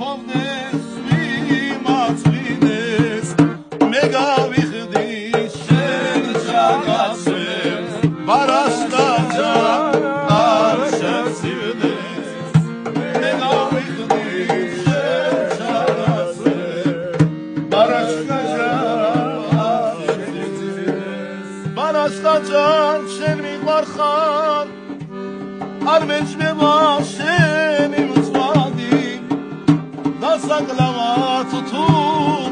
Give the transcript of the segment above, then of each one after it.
ყოფდეს ვიმაწვინეს მე გავიხდი შენ ჩაგაცემს ბარასკაჭა არ შეცივდეს მე გავიხდი შენ ჩაგაცემს ბარასკაჭა არ შეცივდეს ბარასკაჭა შენ მიყვარხარ არ მეჩნევა შენი მწვადი დასაკლავად თუ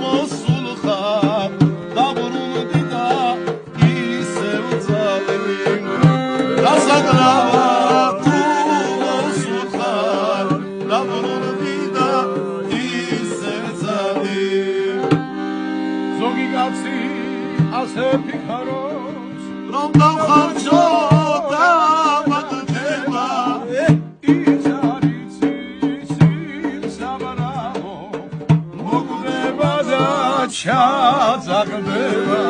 მოსულ ხარ დაბრუნდი და ისევ წავედი დასაკლავად თუ მოსულ ხარ დაბრუნდი და ისევ წავედი ზოგი კაცი ასე ფიქარობს რომ დავხარჯო და ჩაძაგდება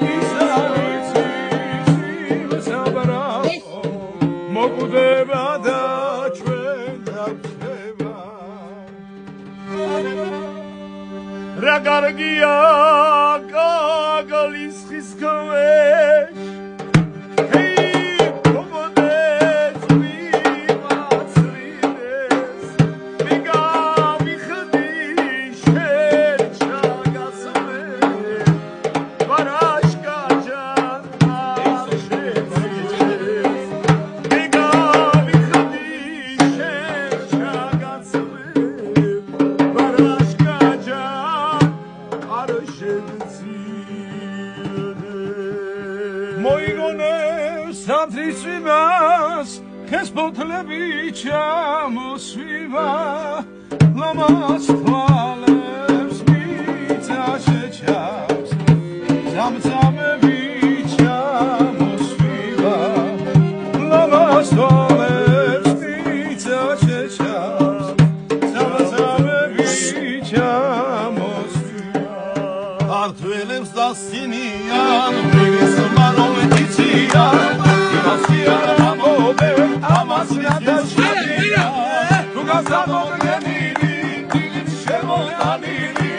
ის არის სიმსაბრაო მოკვდება და ჩვენ დავჩება რა კარგია კაგლის ხის ქვეშ Satricimas, que es potleby chamosviva, lamas twalebs mitza shechaps, zamzamevi chamosviva, lamas twalebs mitza shechaps, zamzamevi chamosviva. Artvelebs dastinian, brigis marometician. Tu gazado genili, ti shemolanili,